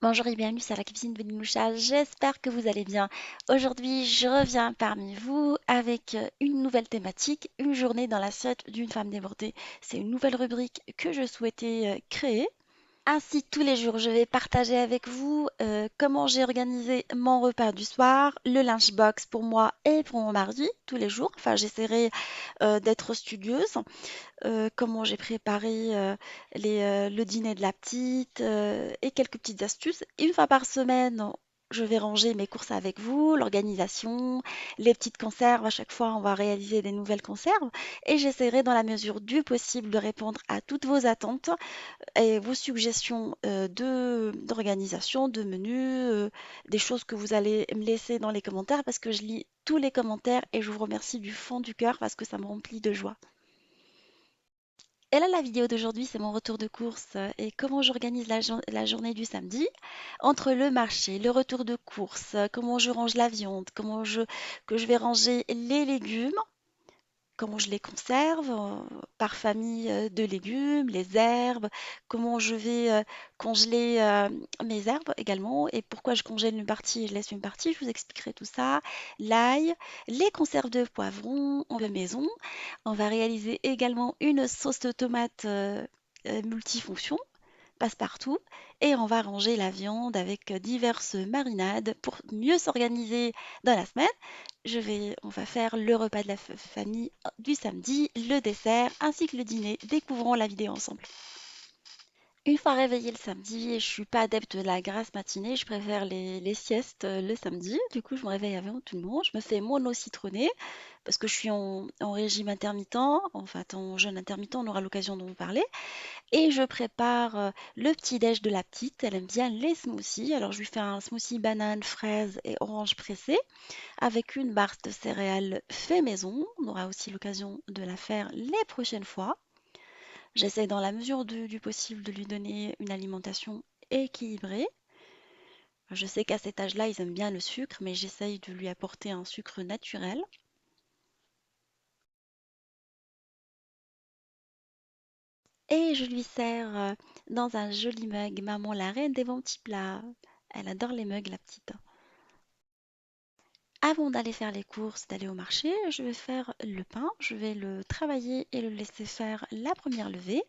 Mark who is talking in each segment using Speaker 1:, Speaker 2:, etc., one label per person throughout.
Speaker 1: Bonjour et bienvenue sur la cuisine de Noucha, j'espère que vous allez bien. Aujourd'hui, je reviens parmi vous avec une nouvelle thématique, une journée dans l'assiette d'une femme débordée. C'est une nouvelle rubrique que je souhaitais créer. Ainsi, tous les jours, je vais partager avec vous comment j'ai organisé mon repas du soir, le lunchbox pour moi et pour mon mari, tous les jours. Enfin, j'essaierai d'être studieuse, comment j'ai préparé le dîner de la petite et quelques petites astuces. Une fois par semaine, je vais ranger mes courses avec vous, l'organisation, les petites conserves. À chaque fois, on va réaliser des nouvelles conserves et j'essaierai dans la mesure du possible de répondre à toutes vos attentes et vos suggestions d'organisation, de menus, des choses que vous allez me laisser dans les commentaires parce que je lis tous les commentaires et je vous remercie du fond du cœur parce que ça me remplit de joie. Et là, la vidéo d'aujourd'hui, c'est mon retour de course et comment j'organise la journée du samedi entre le marché, le retour de course, comment je range la viande, que je vais ranger les légumes, comment je les conserve par famille de légumes, les herbes, comment je vais congeler mes herbes également et pourquoi je congèle une partie et je laisse une partie. Je vous expliquerai tout ça. L'ail, les conserves de poivrons en maison. On va réaliser également une sauce de tomate multifonction passe-partout et on va ranger la viande avec diverses marinades pour mieux s'organiser dans la semaine. On va faire le repas de la famille du samedi, le dessert ainsi que le dîner. Découvrons la vidéo ensemble. Une fois réveillée le samedi, je suis pas adepte de la grasse matinée, je préfère les siestes le samedi. Du coup, je me réveille avant tout le monde. Je me fais mon eau citronnée parce que je suis en régime intermittent, enfin en jeûne intermittent, on aura l'occasion d'en parler. Et je prépare le petit déj de la petite. Elle aime bien les smoothies. Alors, je lui fais un smoothie banane, fraise et orange pressée avec une barre de céréales fait maison. On aura aussi l'occasion de la faire les prochaines fois. J'essaie dans la mesure du possible de lui donner une alimentation équilibrée. Je sais qu'à cet âge-là, ils aiment bien le sucre, mais j'essaye de lui apporter un sucre naturel. Et je lui sers dans un joli mug. Maman, la reine des bons petits plats. Elle adore les mugs, la petite. Avant d'aller faire les courses, d'aller au marché, je vais faire le pain. Je vais le travailler et le laisser faire la première levée.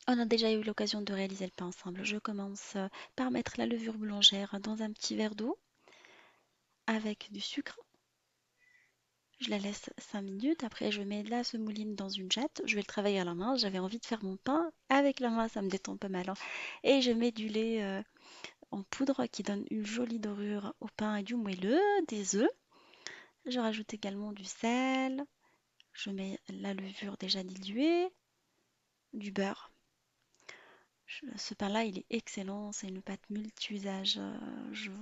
Speaker 1: On a déjà eu l'occasion de réaliser le pain ensemble. Je commence par mettre la levure boulangère dans un petit verre d'eau avec du sucre. Je la laisse 5 minutes. Après, je mets de la semouline dans une jatte. Je vais le travailler à la main. J'avais envie de faire mon pain avec la main, ça me détend pas mal, hein. Et je mets du lait en poudre qui donne une jolie dorure au pain et du moelleux, des œufs. Je rajoute également du sel. Je mets la levure déjà diluée, du beurre. Ce pain-là, il est excellent. C'est une pâte multi-usage.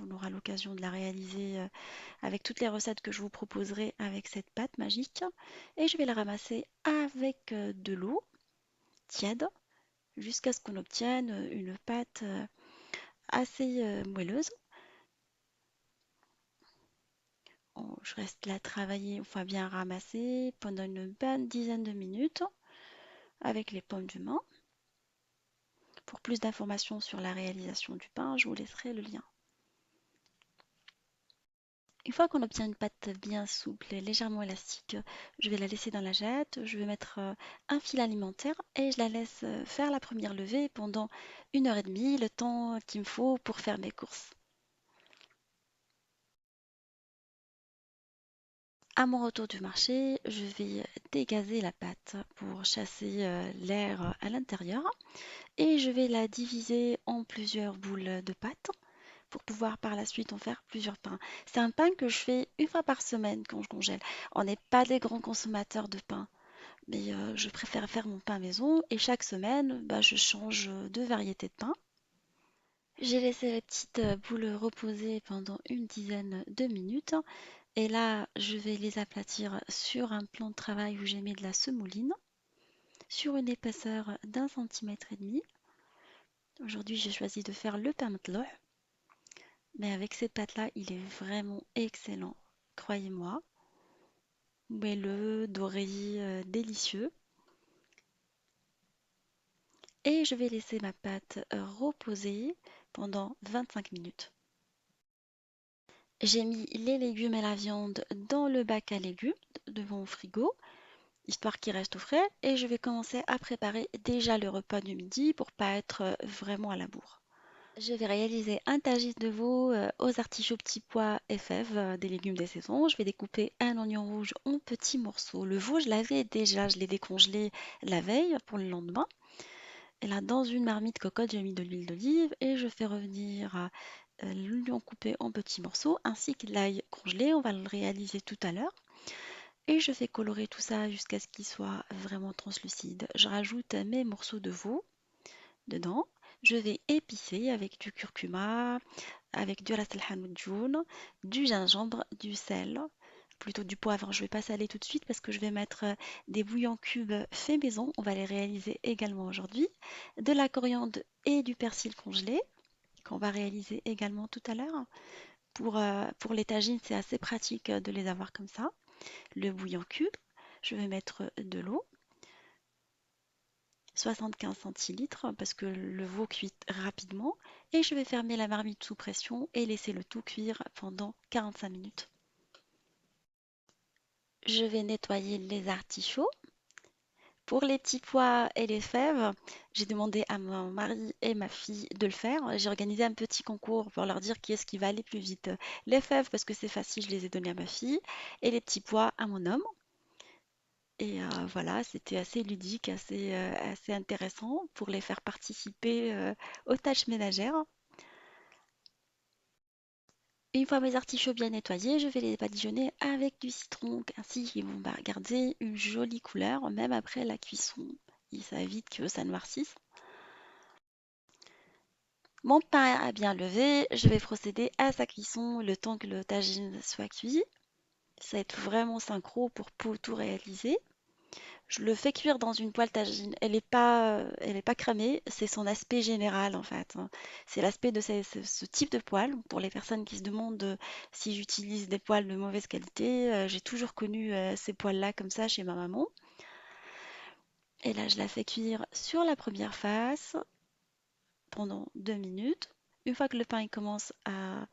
Speaker 1: On aura l'occasion de la réaliser avec toutes les recettes que je vous proposerai avec cette pâte magique. Et je vais la ramasser avec de l'eau tiède jusqu'à ce qu'on obtienne une pâte assez moelleuse. Je reste là travailler, enfin bien ramasser pendant une bonne dizaine de minutes avec les pommes de main. Pour plus d'informations sur la réalisation du pain, je vous laisserai le lien. Une fois qu'on obtient une pâte bien souple et légèrement élastique, je vais la laisser dans la jatte, je vais mettre un fil alimentaire et je la laisse faire la première levée pendant 1 heure et demie, le temps qu'il me faut pour faire mes courses. À mon retour du marché, je vais dégazer la pâte pour chasser l'air à l'intérieur et je vais la diviser en plusieurs boules de pâte pour pouvoir par la suite en faire plusieurs pains. C'est un pain que je fais une fois par semaine quand je congèle. On n'est pas des grands consommateurs de pain, mais je préfère faire mon pain maison et chaque semaine, bah, je change de variété de pain. J'ai laissé les petites boules reposer pendant une dizaine de minutes et là, je vais les aplatir sur un plan de travail où j'ai mis de la semouline sur une épaisseur d'1,5 cm. Aujourd'hui, j'ai choisi de faire le pain mtloh. Mais avec cette pâte-là, il est vraiment excellent. Croyez-moi. Moelleux, doré, délicieux. et je vais laisser ma pâte reposer pendant 25 minutes. J'ai mis les légumes et la viande dans le bac à légumes de mon frigo, histoire qu'il reste au frais, et je vais commencer à préparer déjà le repas du midi pour pas être vraiment à la bourre. Je vais réaliser un tagine de veau aux artichauts, petits pois et fèves, des légumes des saisons. Je vais découper un oignon rouge en petits morceaux. Le veau, je l'ai décongelé la veille pour le lendemain. Et là, dans une marmite cocotte, j'ai mis de l'huile d'olive et je fais revenir l'oignon coupé en petits morceaux ainsi que l'ail congelé. On va le réaliser tout à l'heure. Et je fais colorer tout ça jusqu'à ce qu'il soit vraiment translucide. Je rajoute mes morceaux de veau dedans. Je vais épicer avec du curcuma, avec du ras el hanout jaune, du gingembre, du sel, plutôt du poivre. Je ne vais pas saler tout de suite parce que je vais mettre des bouillons cubes faits maison. On va les réaliser également aujourd'hui. De la coriandre et du persil congelé qu'on va réaliser également tout à l'heure. Pour les tagines, c'est assez pratique de les avoir comme ça. Le bouillon cube, je vais mettre de l'eau, 75 centilitres parce que le veau cuit rapidement et je vais fermer la marmite sous pression et laisser le tout cuire pendant 45 minutes. Je vais nettoyer les artichauts. Pour les petits pois et les fèves, j'ai demandé à mon mari et ma fille de le faire. J'ai organisé un petit concours pour leur dire qui est-ce qui va aller plus vite. Les fèves parce que c'est facile, je les ai données à ma fille et les petits pois à mon homme. Et voilà, c'était assez ludique, assez intéressant pour les faire participer aux tâches ménagères. Une fois mes artichauts bien nettoyés, je vais les badigeonner avec du citron, ainsi qu'ils vont garder une jolie couleur, même après la cuisson. Et ça évite que ça noircisse. Mon pain a bien levé, je vais procéder à sa cuisson le temps que le tagine soit cuit. Ça va être vraiment synchro pour tout réaliser. Je le fais cuire dans une poêle tagine. Elle est pas cramée, c'est son aspect général en fait, hein. C'est l'aspect de ce type de poêle. Pour les personnes qui se demandent si j'utilise des poêles de mauvaise qualité, j'ai toujours connu ces poêles-là comme ça chez ma maman. Et là, je la fais cuire sur la première face pendant 2 minutes. Une fois que le pain il commence à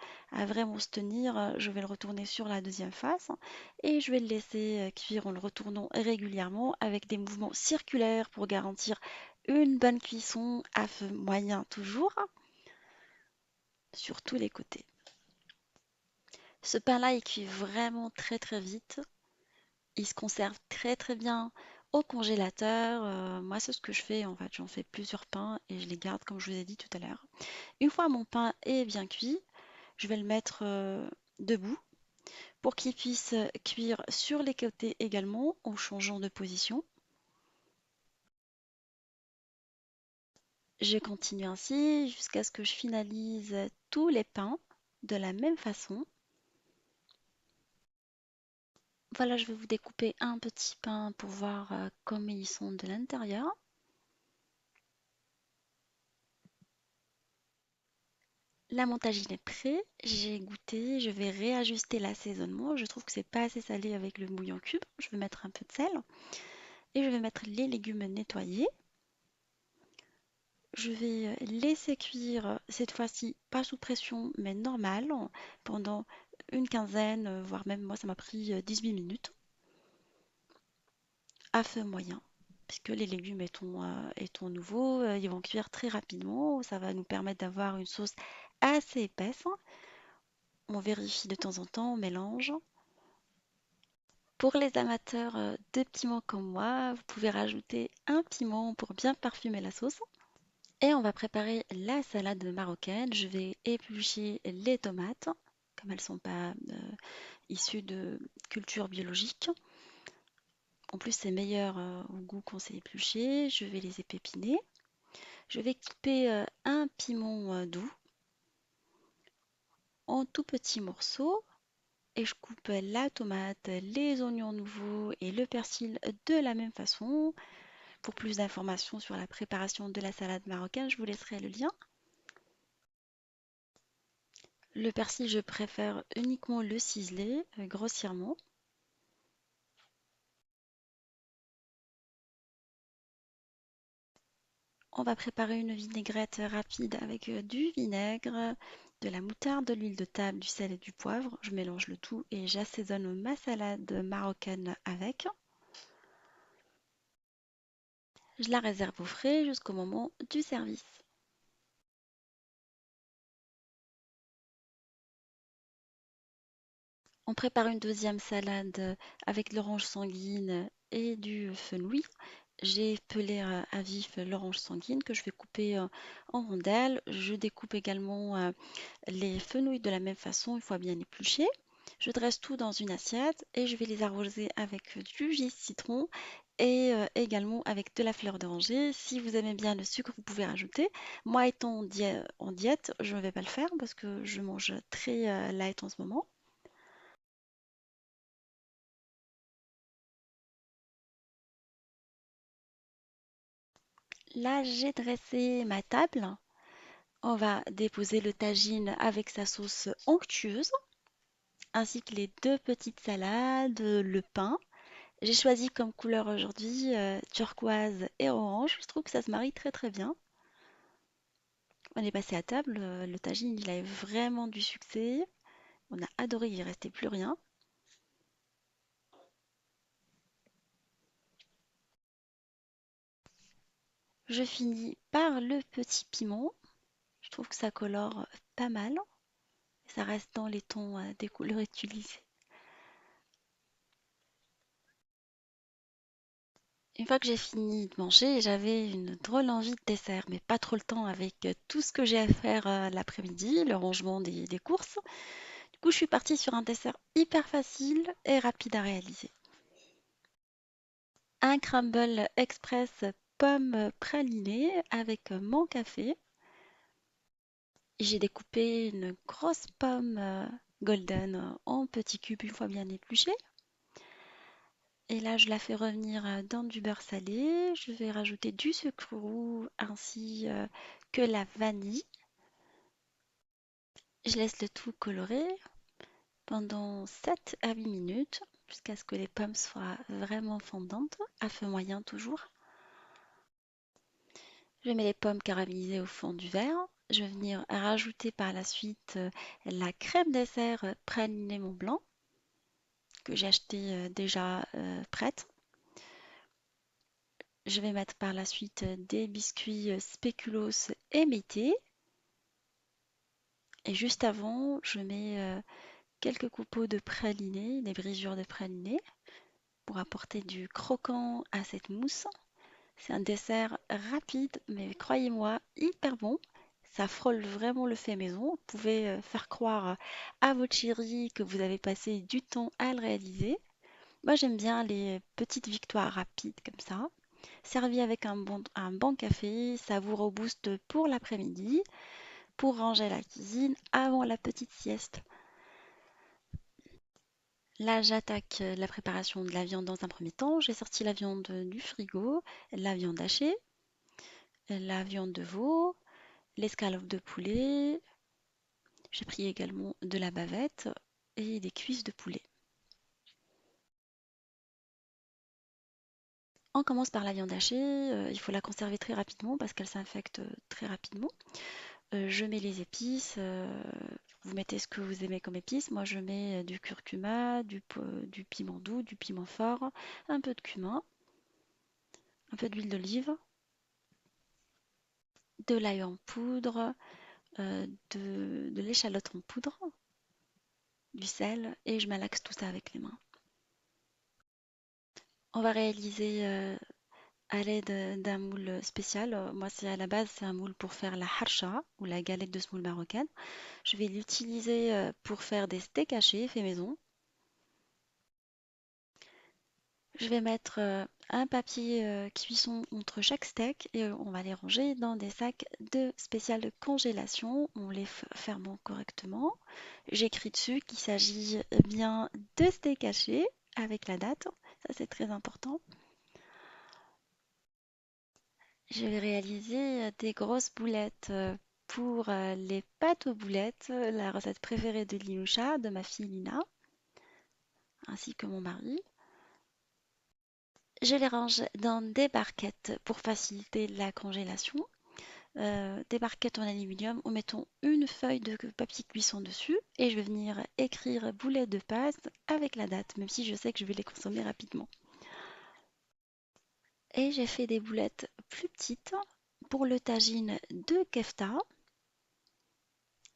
Speaker 1: vraiment se tenir, je vais le retourner sur la deuxième face et je vais le laisser cuire en le retournant régulièrement avec des mouvements circulaires pour garantir une bonne cuisson à feu moyen toujours sur tous les côtés. Ce pain-là, il cuit vraiment très très vite. Il se conserve très très bien au congélateur. Moi, c'est ce que je fais en fait. J'en fais plusieurs pains et je les garde comme je vous ai dit tout à l'heure. Une fois mon pain est bien cuit, je vais le mettre debout pour qu'il puisse cuire sur les côtés également en changeant de position. Je continue ainsi jusqu'à ce que je finalise tous les pains de la même façon. Voilà, je vais vous découper un petit pain pour voir comment ils sont de l'intérieur. Là, mon tagine est prêt. J'ai goûté. Je vais réajuster l'assaisonnement. Je trouve que c'est pas assez salé avec le bouillon cube. Je vais mettre un peu de sel et je vais mettre les légumes nettoyés. Je vais laisser cuire cette fois-ci, pas sous pression, mais normal, pendant une quinzaine, voire même moi ça m'a pris 18 minutes, à feu moyen. Puisque les légumes étant nouveaux, ils vont cuire très rapidement. Ça va nous permettre d'avoir une sauce assez épaisse. On vérifie de temps en temps, on mélange. Pour les amateurs de piment comme moi, vous pouvez rajouter un piment pour bien parfumer la sauce. Et on va préparer la salade marocaine. Je vais éplucher les tomates, comme elles ne sont pas issues de culture biologique. En plus, c'est meilleur au goût quand c'est épluché. Je vais les épépiner. Je vais couper un piment doux en tout petits morceaux. Et je coupe la tomate, les oignons nouveaux et le persil de la même façon. Pour plus d'informations sur la préparation de la salade marocaine, je vous laisserai le lien. Le persil, je préfère uniquement le ciseler grossièrement. On va préparer une vinaigrette rapide avec du vinaigre, de la moutarde, de l'huile de table, du sel et du poivre. Je mélange le tout et j'assaisonne ma salade marocaine avec. Je la réserve au frais jusqu'au moment du service. On prépare une deuxième salade avec l'orange sanguine et du fenouil. J'ai pelé à vif l'orange sanguine que je vais couper en rondelles. Je découpe également les fenouils de la même façon, une fois bien épluchés. Je dresse tout dans une assiette et je vais les arroser avec du jus de citron et également avec de la fleur d'oranger. Si vous aimez bien le sucre, vous pouvez rajouter. Moi, étant en diète, je ne vais pas le faire parce que je mange très light en ce moment. Là, j'ai dressé ma table. On va déposer le tagine avec sa sauce onctueuse, ainsi que les deux petites salades, le pain. J'ai choisi comme couleur aujourd'hui turquoise et orange. Je trouve que ça se marie très très bien. On est passé à table, le tagine il a eu vraiment du succès. On a adoré, il ne restait plus rien. Je finis par le petit piment. Je trouve que ça colore pas mal. Ça reste dans les tons des couleurs utilisées. Une fois que j'ai fini de manger, j'avais une drôle envie de dessert, mais pas trop le temps avec tout ce que j'ai à faire l'après-midi, le rangement des courses. Du coup, je suis partie sur un dessert hyper facile et rapide à réaliser. Un crumble express pomme pralinée avec mon café. J'ai découpé une grosse pomme golden en petits cubes une fois bien épluchée. Et là, je la fais revenir dans du beurre salé. Je vais rajouter du sucre roux ainsi que la vanille. Je laisse le tout colorer pendant 7 à 8 minutes jusqu'à ce que les pommes soient vraiment fondantes, à feu moyen toujours. Je mets les pommes caramélisées au fond du verre. Je vais venir rajouter par la suite la crème dessert pralinée Mont Blanc que j'ai acheté déjà prête. Je vais mettre par la suite des biscuits spéculoos émiettés. Et juste avant, je mets quelques coupeaux de praliné, des brisures de praliné, pour apporter du croquant à cette mousse. C'est un dessert rapide, mais croyez-moi, hyper bon. Ça frôle vraiment le fait maison. Vous pouvez faire croire à votre chérie que vous avez passé du temps à le réaliser. Moi, j'aime bien les petites victoires rapides comme ça. Servi avec un bon café, ça vous rebooste pour l'après-midi, pour ranger la cuisine avant la petite sieste. Là, j'attaque la préparation de la viande dans un premier temps. J'ai sorti la viande du frigo, la viande hachée, la viande de veau, l'escalope de poulet. J'ai pris également de la bavette et des cuisses de poulet. On commence par la viande hachée. Il faut la conserver très rapidement parce qu'elle s'infecte très rapidement. Je mets les épices. Vous mettez ce que vous aimez comme épices. Moi, je mets du curcuma, du piment doux, du piment fort, un peu de cumin, un peu d'huile d'olive, de l'ail en poudre, de l'échalote en poudre, du sel et je malaxe tout ça avec les mains. On va réaliser à l'aide d'un moule spécial. Moi, c'est à la base, c'est un moule pour faire la harsha ou la galette de semoule marocaine. Je vais l'utiliser pour faire des steaks hachés fait maison. Je vais mettre un papier cuisson entre chaque steak et on va les ranger dans des sacs de spécial de congélation. On les ferme correctement. J'écris dessus qu'il s'agit bien de steak haché avec la date. Ça, c'est très important. Je vais réaliser des grosses boulettes pour les pâtes aux boulettes, la recette préférée de Linoucha, de ma fille Lina, ainsi que mon mari. Je les range dans des barquettes pour faciliter la congélation. Des barquettes en aluminium en mettant une feuille de papier cuisson dessus et je vais venir écrire boulettes de Pâques avec la date, même si je sais que je vais les consommer rapidement. Et j'ai fait des boulettes plus petites pour le tagine de kefta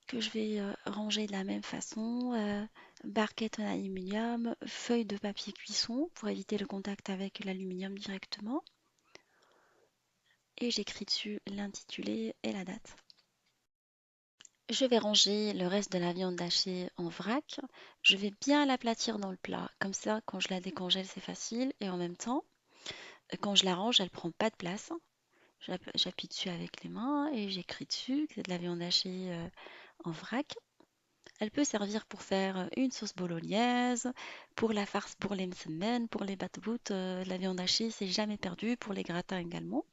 Speaker 1: que je vais ranger de la même façon. Barquette en aluminium, feuille de papier cuisson pour éviter le contact avec l'aluminium directement. Et j'écris dessus l'intitulé et la date. Je vais ranger le reste de la viande hachée en vrac. Je vais bien l'aplatir dans le plat. Comme ça, quand je la décongèle, c'est facile. Et en même temps, quand je la range, elle prend pas de place. J'appuie dessus avec les mains et j'écris dessus que c'est de la viande hachée en vrac. Elle peut servir pour faire une sauce bolognaise, pour la farce pour les msemen, pour les batbout. La viande hachée, c'est jamais perdu. Pour les gratins également.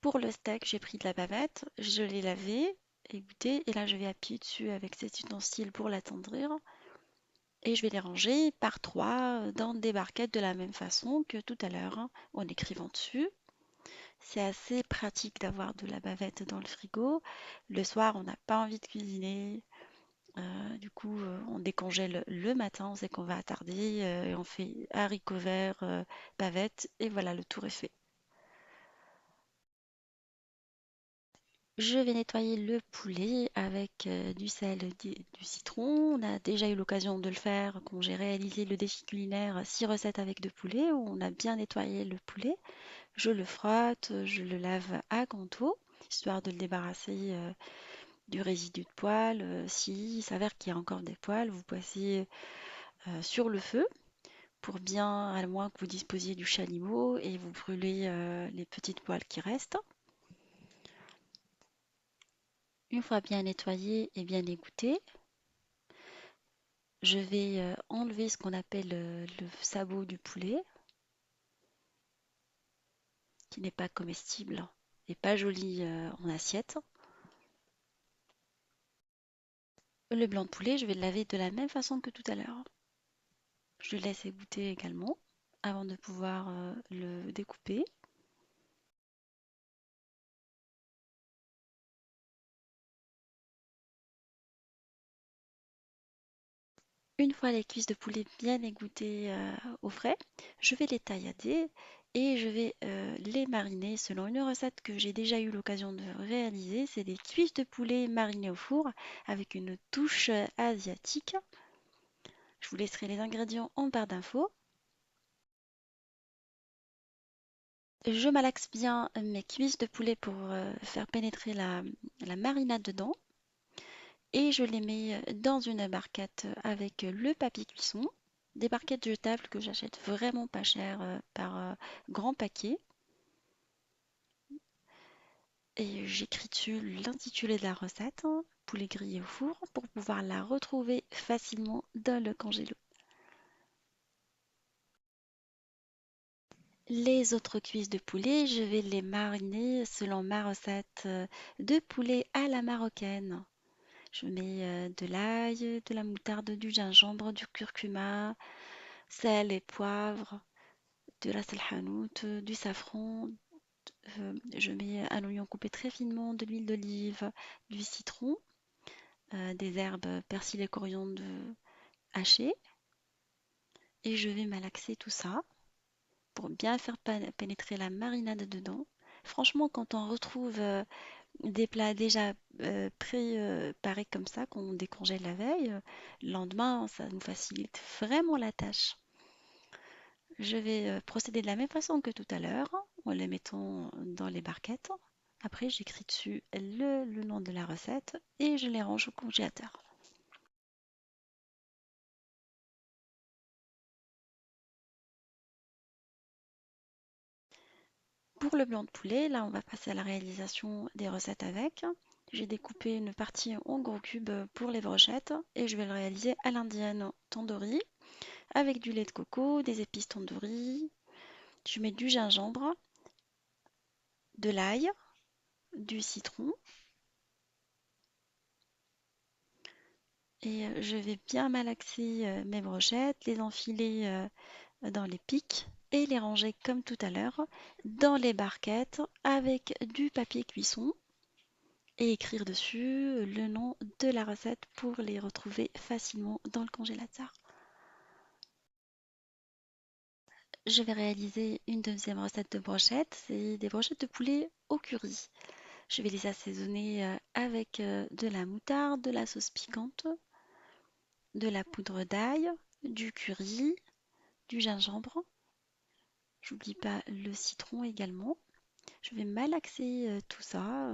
Speaker 1: Pour le steak, j'ai pris de la bavette, je l'ai lavé, égouttée, et là je vais appuyer dessus avec cet ustensile pour l'attendrir. Et je vais les ranger par trois dans des barquettes de la même façon que tout à l'heure, hein, en écrivant dessus. C'est assez pratique d'avoir de la bavette dans le frigo. Le soir, on n'a pas envie de cuisiner. Du coup, on décongèle le matin, on sait qu'on va attarder, et on fait haricots verts, bavette, et voilà, le tour est fait. Je vais nettoyer le poulet avec du sel, du citron. On a déjà eu l'occasion de le faire quand j'ai réalisé le défi culinaire 6 recettes avec de poulet où on a bien nettoyé le poulet. Je le frotte, je le lave à ganteau, histoire de le débarrasser du résidu de poils. S'il s'avère qu'il y a encore des poils, vous passez sur le feu pour bien, à moins que vous disposiez du chalumeau, et vous brûlez les petites poils qui restent. Une fois bien nettoyé et bien égoutté, je vais enlever ce qu'on appelle le sabot du poulet, qui n'est pas comestible et pas joli en assiette. Le blanc de poulet, je vais le laver de la même façon que tout à l'heure. Je le laisse égoutter également avant de pouvoir le découper. Une fois les cuisses de poulet bien égouttées au frais, je vais les taillader et je vais les mariner selon une recette que j'ai déjà eu l'occasion de réaliser. C'est des cuisses de poulet marinées au four avec une touche asiatique. Je vous laisserai les ingrédients en barre d'infos. Je malaxe bien mes cuisses de poulet pour faire pénétrer la marinade dedans et je les mets dans une barquette avec le papier cuisson. Des barquettes jetables que j'achète vraiment pas cher par grand paquet. Et j'écris dessus l'intitulé de la recette, hein, poulet grillé au four, pour pouvoir la retrouver facilement dans le congélo. Les autres cuisses de poulet, je vais les mariner selon ma recette de poulet à la marocaine. Je mets de l'ail, de la moutarde, du gingembre, du curcuma, sel et poivre, de la salhanout, du safran. Je mets un oignon coupé très finement, de l'huile d'olive, du citron, des herbes persil et coriandre hachées. Et je vais malaxer tout ça pour bien faire pénétrer la marinade dedans. Franchement, quand on retrouve des plats déjà préparés comme ça, qu'on décongèle la veille, le lendemain, ça nous facilite vraiment la tâche. Je vais procéder de la même façon que tout à l'heure, en les mettant dans les barquettes. Après, j'écris dessus le nom de la recette et je les range au congélateur. Pour le blanc de poulet, là, on va passer à la réalisation des recettes avec. J'ai découpé une partie en gros cubes pour les brochettes et je vais le réaliser à l'indienne tandoori avec du lait de coco, des épices tandoori. Je mets du gingembre, de l'ail, du citron, Et je vais bien malaxer mes brochettes, les enfiler dans les pics et les ranger comme tout à l'heure dans les barquettes avec du papier cuisson et écrire dessus le nom de la recette pour les retrouver facilement dans le congélateur. Je vais réaliser une deuxième recette de brochettes, c'est des brochettes de poulet au curry. Je vais les assaisonner avec de la moutarde, de la sauce piquante, de la poudre d'ail, du curry, du gingembre. J'oublie pas le citron également. Je vais malaxer tout ça,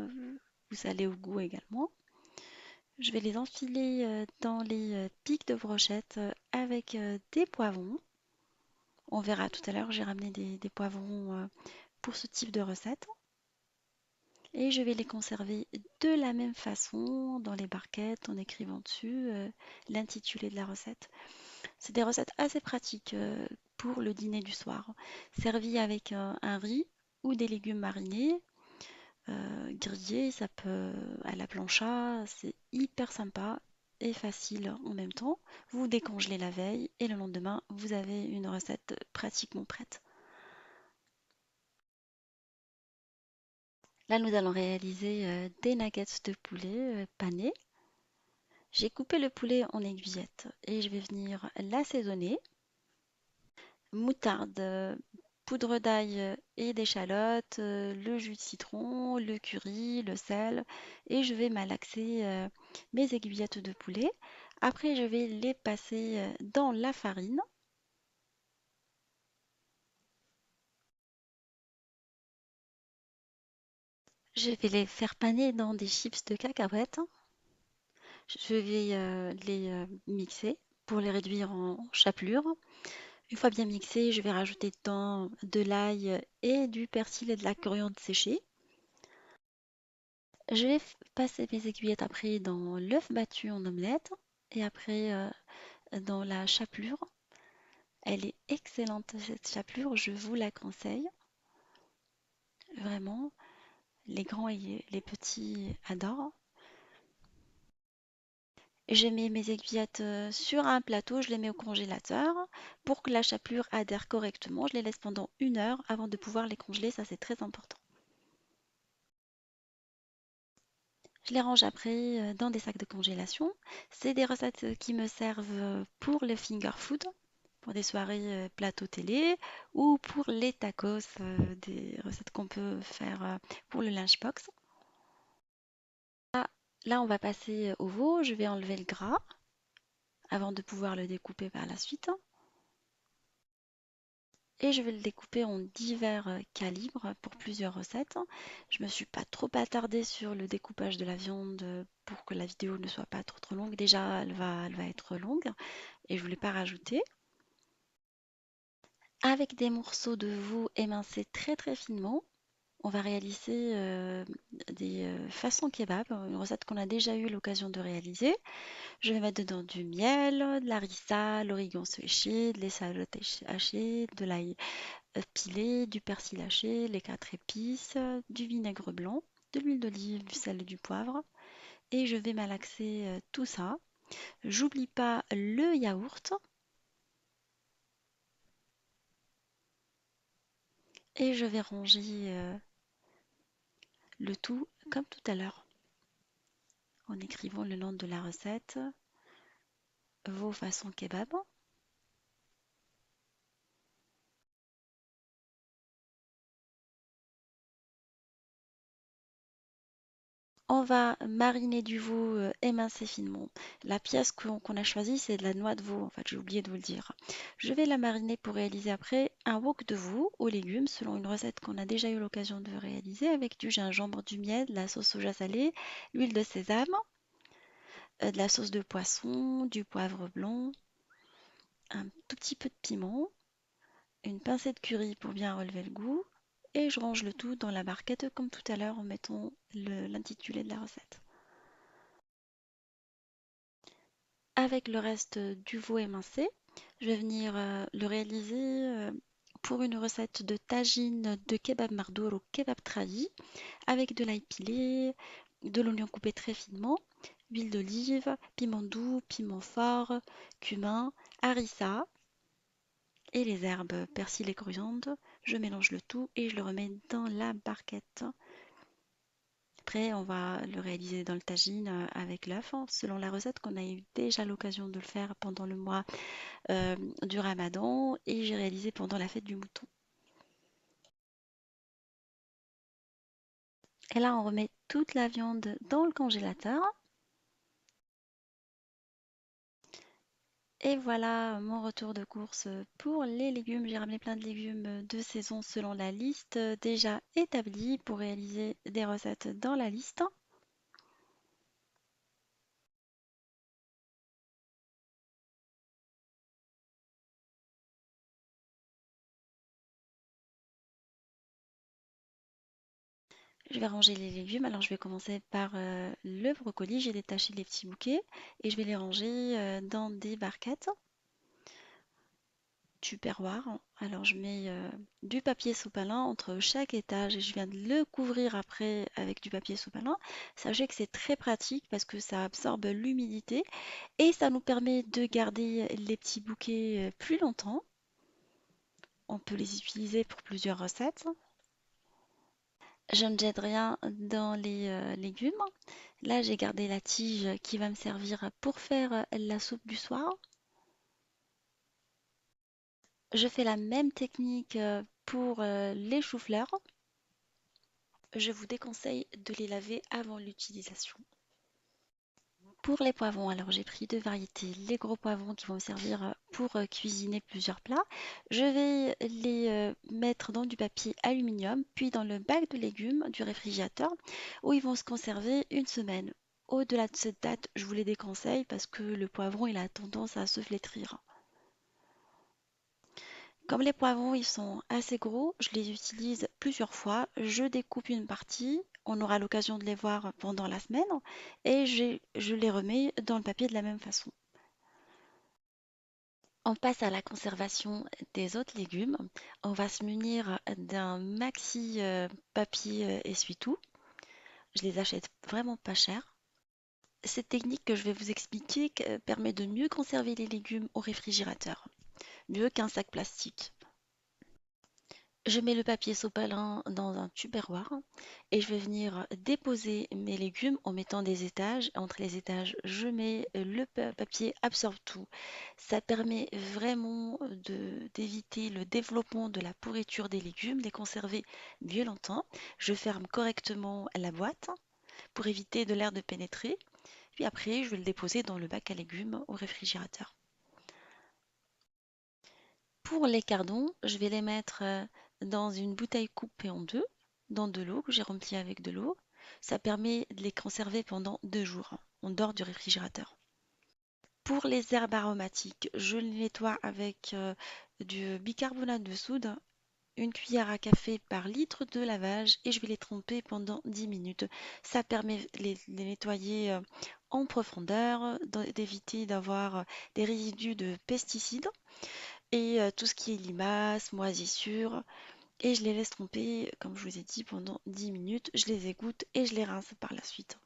Speaker 1: vous salez au goût également. Je vais les enfiler dans les pics de brochettes avec des poivrons. On verra tout à l'heure, j'ai ramené des poivrons pour ce type de recette. Et je vais les conserver de la même façon dans les barquettes en écrivant dessus l'intitulé de la recette. C'est des recettes assez pratiques pour le dîner du soir, servies avec un riz ou des légumes marinés, grillés, ça peut à la plancha, c'est hyper sympa et facile en même temps. Vous décongelez la veille et le lendemain, vous avez une recette pratiquement prête. Là, nous allons réaliser des nuggets de poulet panés. J'ai coupé le poulet en aiguillettes et je vais venir l'assaisonner. Moutarde, poudre d'ail et d'échalote, le jus de citron, le curry, le sel et je vais malaxer mes aiguillettes de poulet. Après, je vais les passer dans la farine. Je vais les faire paner dans des chips de cacahuètes. Je vais les mixer pour les réduire en chapelure. Une fois bien mixé, je vais rajouter dedans de l'ail et du persil et de la coriandre séchée. Je vais passer mes aiguillettes après dans l'œuf battu en omelette et après dans la chapelure. Elle est excellente cette chapelure, je vous la conseille. Vraiment, les grands et les petits adorent. Je mets mes aiguillettes sur un plateau, je les mets au congélateur pour que la chapelure adhère correctement. Je les laisse pendant 1 heure avant de pouvoir les congeler, ça c'est très important. Je les range après dans des sacs de congélation. C'est des recettes qui me servent pour le finger food, pour des soirées plateau télé ou pour les tacos, des recettes qu'on peut faire pour le lunchbox. Ah, là, on va passer au veau. Je vais enlever le gras avant de pouvoir le découper par la suite. Et je vais le découper en divers calibres pour plusieurs recettes. Je me suis pas trop attardée sur le découpage de la viande pour que la vidéo ne soit pas trop longue. Déjà, elle va être longue et je voulais pas rajouter. Avec des morceaux de veau émincés très très finement, on va réaliser des façons kebab, une recette qu'on a déjà eu l'occasion de réaliser. Je vais mettre dedans du miel, de la harissa, l'origan séché, de l'échalote hachée, de l'ail pilé, du persil haché, les 4 épices, du vinaigre blanc, de l'huile d'olive, du sel et du poivre. Et je vais malaxer tout ça. J'oublie pas le yaourt et je vais ranger le tout comme tout à l'heure en écrivant le nom de la recette, vos façons kebab. On va mariner du veau émincé finement. La pièce qu'on a choisie, c'est de la noix de veau. En fait, j'ai oublié de vous le dire. Je vais la mariner pour réaliser après un wok de veau aux légumes, selon une recette qu'on a déjà eu l'occasion de réaliser avec du gingembre, du miel, de la sauce soja salée, l'huile de sésame, de la sauce de poisson, du poivre blanc, un tout petit peu de piment, une pincée de curry pour bien relever le goût. Et je range le tout dans la barquette comme tout à l'heure en mettant l'intitulé de la recette. Avec le reste du veau émincé, je vais venir le réaliser pour une recette de tagine de kebab mardour au kebab trahi avec de l'ail pilé, de l'oignon coupé très finement, huile d'olive, piment doux, piment fort, cumin, harissa et les herbes persil et coriandre. Je mélange le tout et je le remets dans la barquette. Après, on va le réaliser dans le tagine avec l'œuf, hein, selon la recette qu'on a eu déjà l'occasion de le faire pendant le mois du Ramadan et j'ai réalisé pendant la fête du mouton. Et là, on remet toute la viande dans le congélateur. Et voilà mon retour de course pour les légumes. J'ai ramené plein de légumes de saison selon la liste déjà établie pour réaliser des recettes dans la liste. Je vais ranger les légumes. Alors je vais commencer par le brocoli. J'ai détaché les petits bouquets et je vais les ranger dans des barquettes. Tupperware. Alors je mets du papier sopalin entre chaque étage et je viens de le couvrir après avec du papier sopalin. Sachez que c'est très pratique parce que ça absorbe l'humidité et ça nous permet de garder les petits bouquets plus longtemps. On peut les utiliser pour plusieurs recettes. Je ne jette rien dans les légumes. Là, j'ai gardé la tige qui va me servir pour faire la soupe du soir. Je fais la même technique pour les choux-fleurs. Je vous déconseille de les laver avant l'utilisation. Pour les poivrons, alors j'ai pris deux variétés. Les gros poivrons qui vont me servir pour cuisiner plusieurs plats. Je vais les mettre dans du papier aluminium, puis dans le bac de légumes du réfrigérateur où ils vont se conserver une semaine. Au-delà de cette date, je vous les déconseille parce que le poivron il a tendance à se flétrir. Comme les poivrons ils sont assez gros, je les utilise plusieurs fois. Je découpe une partie, on aura l'occasion de les voir pendant la semaine, et je les remets dans le papier de la même façon. On passe à la conservation des autres légumes. On va se munir d'un maxi papier essuie-tout. Je les achète vraiment pas cher. Cette technique que je vais vous expliquer permet de mieux conserver les légumes au réfrigérateur, mieux qu'un sac plastique. Je mets le papier sopalin dans un tupperware et je vais venir déposer mes légumes en mettant des étages. Entre les étages, je mets le papier absorbe tout. Ça permet vraiment d'éviter le développement de la pourriture des légumes, les conserver mieux longtemps. Je ferme correctement la boîte pour éviter de l'air de pénétrer. Puis après, je vais le déposer dans le bac à légumes au réfrigérateur. Pour les cardons, je vais les mettre dans une bouteille coupée en deux, dans de l'eau que j'ai remplie avec de l'eau. Ça permet de les conserver pendant 2 jours en dehors du réfrigérateur. Pour les herbes aromatiques, je les nettoie avec du bicarbonate de soude, une cuillère à café par litre de lavage et je vais les tremper pendant 10 minutes. Ça permet de les nettoyer en profondeur, d'éviter d'avoir des résidus de pesticides et tout ce qui est limaces, moisissures. Et je les laisse tremper, comme je vous ai dit, pendant 10 minutes. Je les égoutte et je les rince par la suite.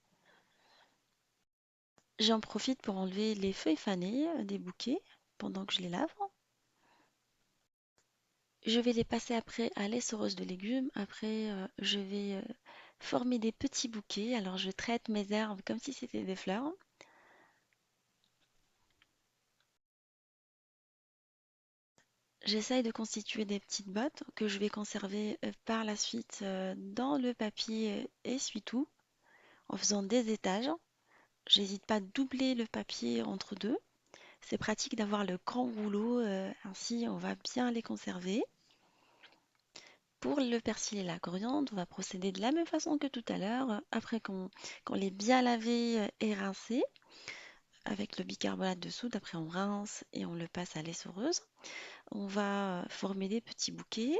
Speaker 1: J'en profite pour enlever les feuilles fanées des bouquets pendant que je les lave. Je vais les passer après à l'essoreuse de légumes. Après, je vais former des petits bouquets. Alors, je traite mes herbes comme si c'était des fleurs. J'essaye de constituer des petites bottes que je vais conserver par la suite dans le papier essuie-tout en faisant des étages. J'hésite pas à doubler le papier entre deux. C'est pratique d'avoir le grand rouleau, ainsi on va bien les conserver. Pour le persil et la coriandre, on va procéder de la même façon que tout à l'heure. Après qu'on l'ait bien lavé et rincé avec le bicarbonate de soude, après on rince et on le passe à l'essoreuse. On va former des petits bouquets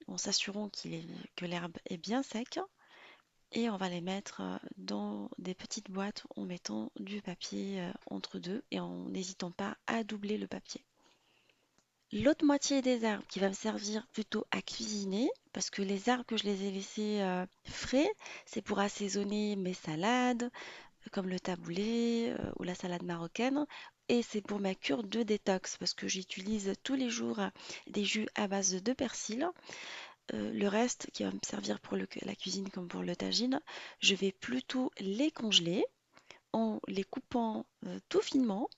Speaker 1: en s'assurant que l'herbe est bien sec et on va les mettre dans des petites boîtes en mettant du papier entre deux et en n'hésitant pas à doubler le papier. L'autre moitié des herbes qui va me servir plutôt à cuisiner, parce que les herbes que je les ai laissées frais, c'est pour assaisonner mes salades, comme le taboulé ou la salade marocaine. Et c'est pour ma cure de détox parce que j'utilise tous les jours des jus à base de persil. Le reste qui va me servir pour la cuisine comme pour le tagine, je vais plutôt les congeler en les coupant tout finement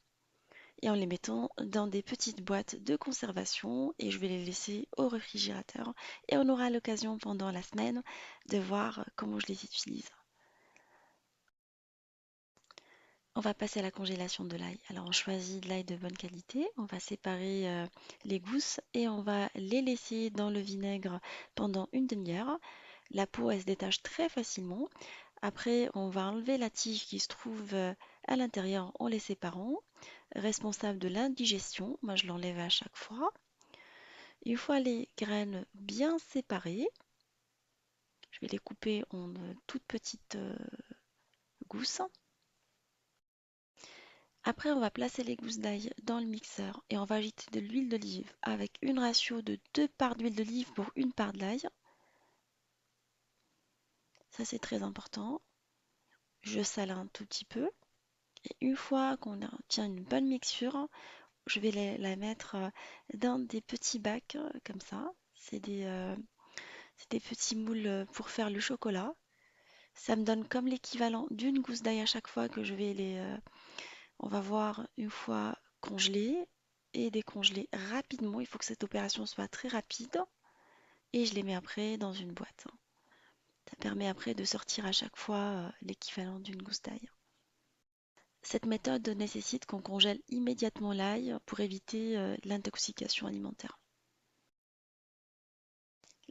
Speaker 1: et en les mettant dans des petites boîtes de conservation et je vais les laisser au réfrigérateur et on aura l'occasion pendant la semaine de voir comment je les utilise. On va passer à la congélation de l'ail. Alors on choisit de l'ail de bonne qualité, on va séparer les gousses et on va les laisser dans le vinaigre pendant une demi-heure. La peau elle se détache très facilement. Après on va enlever la tige qui se trouve à l'intérieur en les séparant. Responsable de l'indigestion, moi je l'enlève à chaque fois. Une fois les graines bien séparées, je vais les couper en toutes petites gousses. Après, on va placer les gousses d'ail dans le mixeur et on va ajouter de l'huile d'olive avec une ratio de 2 parts d'huile d'olive pour une part d'ail. Ça, c'est très important. Je sale un tout petit peu. Et une fois qu'on obtient une bonne mixture, je vais la mettre dans des petits bacs comme ça. C'est des petits moules pour faire le chocolat. Ça me donne comme l'équivalent d'une gousse d'ail à chaque fois que je vais on va voir une fois congelées et décongelées rapidement. Il faut que cette opération soit très rapide et je les mets après dans une boîte. Ça permet après de sortir à chaque fois l'équivalent d'une gousse d'ail. Cette méthode nécessite qu'on congèle immédiatement l'ail pour éviter l'intoxication alimentaire.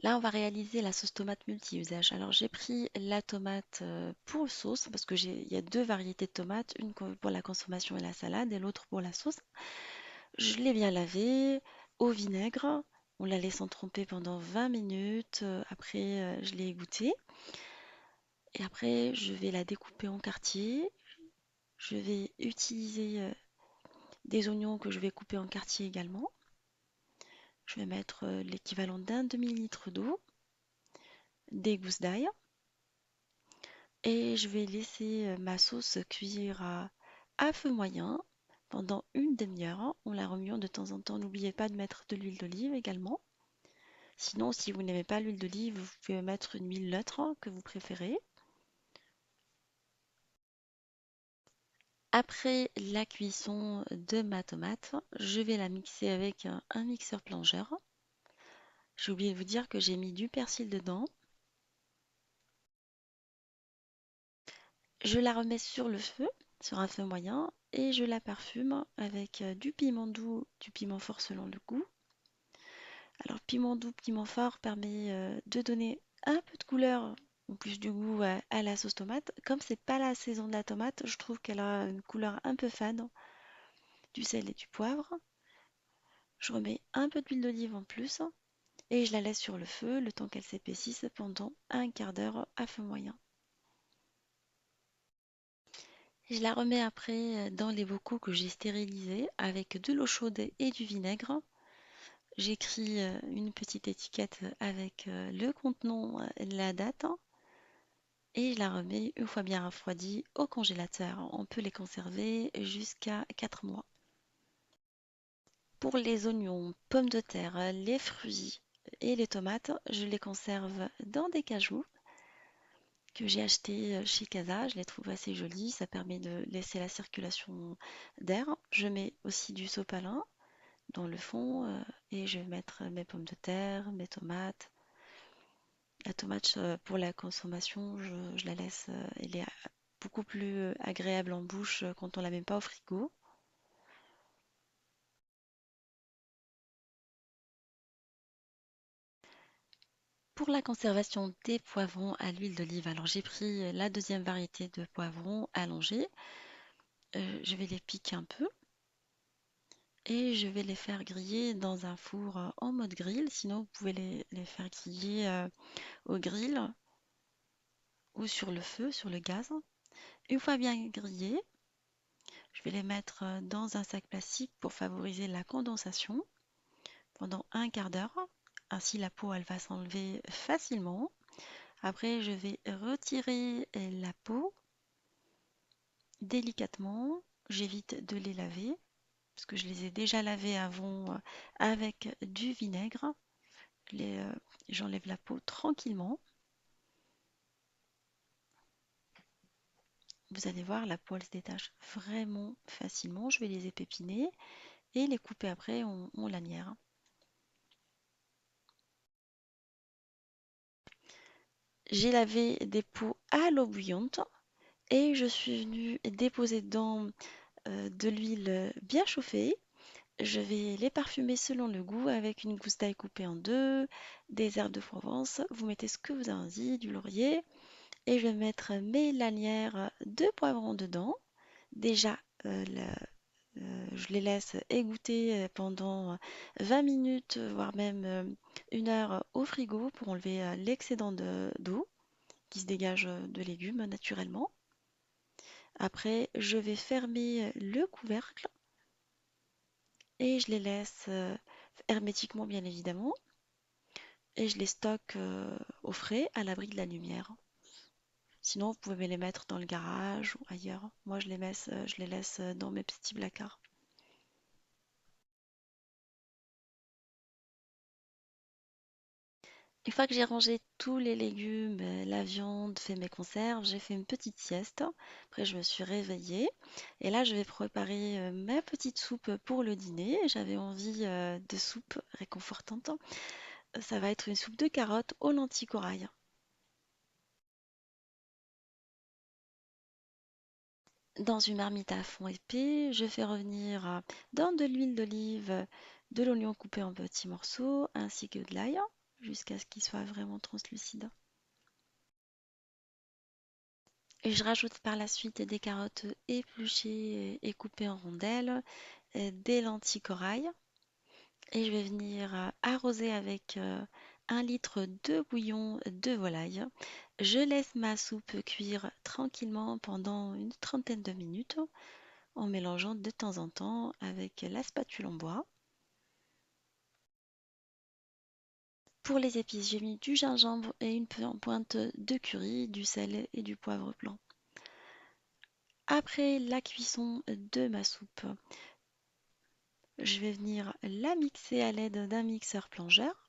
Speaker 1: Là, on va réaliser la sauce tomate multi-usage. Alors, j'ai pris la tomate pour sauce parce que il y a deux variétés de tomates, une pour la consommation et la salade et l'autre pour la sauce. Je l'ai bien lavée au vinaigre. On la laisse en tremper pendant 20 minutes. Après, je l'ai égouttée. Et après, je vais la découper en quartiers. Je vais utiliser des oignons que je vais couper en quartiers également. Je vais mettre l'équivalent d'un demi-litre d'eau, des gousses d'ail. Et je vais laisser ma sauce cuire à feu moyen pendant une demi-heure en la remuant de temps en temps. N'oubliez pas de mettre de l'huile d'olive également. Sinon, si vous n'aimez pas l'huile d'olive, vous pouvez mettre une huile neutre que vous préférez. Après la cuisson de ma tomate, je vais la mixer avec un mixeur plongeur. J'ai oublié de vous dire que j'ai mis du persil dedans. Je la remets sur le feu, sur un feu moyen, et je la parfume avec du piment doux, du piment fort selon le goût. Alors, piment doux, piment fort permet de donner un peu de couleur ou plus du goût à la sauce tomate. Comme c'est pas la saison de la tomate, je trouve qu'elle a une couleur un peu fade, du sel et du poivre. Je remets un peu d'huile d'olive en plus et je la laisse sur le feu le temps qu'elle s'épaississe pendant un quart d'heure à feu moyen. Je la remets après dans les bocaux que j'ai stérilisés avec de l'eau chaude et du vinaigre. J'écris une petite étiquette avec le contenant et la date et je la remets une fois bien refroidie au congélateur. On peut les conserver jusqu'à 4 mois. Pour les oignons, pommes de terre, les fruits et les tomates, je les conserve dans des cajoux que j'ai achetés chez Casa. Je les trouve assez jolis. Ça permet de laisser la circulation d'air. Je mets aussi du sopalin dans le fond et je vais mettre mes pommes de terre, mes tomates. La tomate pour la consommation, je la laisse, elle est beaucoup plus agréable en bouche quand on la met pas au frigo. Pour la conservation des poivrons à l'huile d'olive, alors j'ai pris la deuxième variété de poivrons allongés. Je vais les piquer un peu et je vais les faire griller dans un four en mode grill. Sinon, vous pouvez les faire griller au grill ou sur le feu, sur le gaz. Une fois bien grillés, je vais les mettre dans un sac plastique pour favoriser la condensation pendant un quart d'heure. Ainsi, la peau, elle va s'enlever facilement. Après, je vais retirer la peau délicatement. J'évite de les laver parce que je les ai déjà lavés avant avec du vinaigre. Les, euh, J'enlève la peau tranquillement. Vous allez voir, la peau elle se détache vraiment facilement. Je vais les épépiner et les couper après en lanières. J'ai lavé des peaux à l'eau bouillante et je suis venue déposer dedans de l'huile bien chauffée. Je vais les parfumer selon le goût avec une gousse d'ail coupée en deux, des herbes de Provence. Vous mettez ce que vous avez envie, du laurier. Et je vais mettre mes lanières de poivrons dedans. Déjà, je les laisse égoutter pendant 20 minutes, voire même 1 heure au frigo pour enlever l'excédent d'eau qui se dégage de légumes naturellement. Après, je vais fermer le couvercle et je les laisse hermétiquement bien évidemment et je les stocke au frais à l'abri de la lumière. Sinon, vous pouvez les mettre dans le garage ou ailleurs. Moi, je les laisse dans mes petits placards. Une fois que j'ai rangé tous les légumes, la viande, fait mes conserves, j'ai fait une petite sieste. Après, je me suis réveillée. Et là, je vais préparer ma petite soupe pour le dîner. J'avais envie de soupe réconfortante. Ça va être une soupe de carottes aux lentilles corail. Dans une marmite à fond épais, je fais revenir dans de l'huile d'olive, de l'oignon coupé en petits morceaux, ainsi que de l'ail, jusqu'à ce qu'il soit vraiment translucide. Et je rajoute par la suite des carottes épluchées et coupées en rondelles, des lentilles corail, et je vais venir arroser avec 1 litre de bouillon de volaille. Je laisse ma soupe cuire tranquillement pendant une trentaine de minutes en mélangeant de temps en temps avec la spatule en bois. Pour les épices, j'ai mis du gingembre et une pointe de curry, du sel et du poivre blanc. Après la cuisson de ma soupe, je vais venir la mixer à l'aide d'un mixeur plongeur.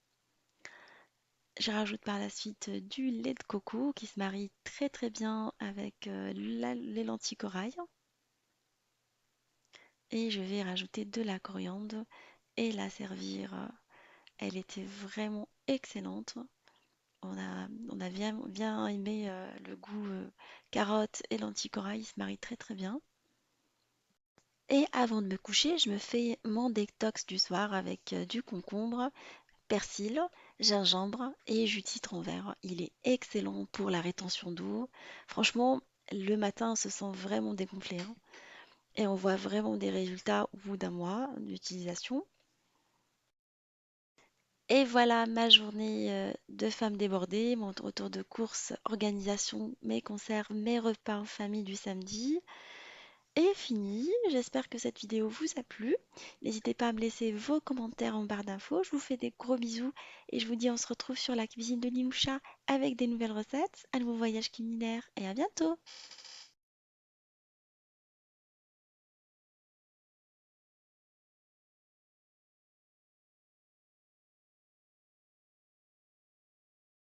Speaker 1: Je rajoute par la suite du lait de coco qui se marie très très bien avec les lentilles corail. Et je vais rajouter de la coriandre et la servir. Elle était vraiment excellente. On a bien aimé le goût carotte et lentilles corail, il se marie très très bien. Et avant de me coucher, je me fais mon détox du soir avec du concombre, persil, gingembre et jus de citron vert. Il est excellent pour la rétention d'eau. Franchement, le matin, on se sent vraiment dégonflé, hein. Et on voit vraiment des résultats au bout d'un mois d'utilisation. Et voilà ma journée de femme débordée, mon retour de course, organisation, mes conserves, mes repas en famille du samedi est fini. J'espère que cette vidéo vous a plu. N'hésitez pas à me laisser vos commentaires en barre d'infos. Je vous fais des gros bisous et je vous dis on se retrouve sur la cuisine de Nimoucha avec des nouvelles recettes. Un nouveau voyage culinaire et à bientôt!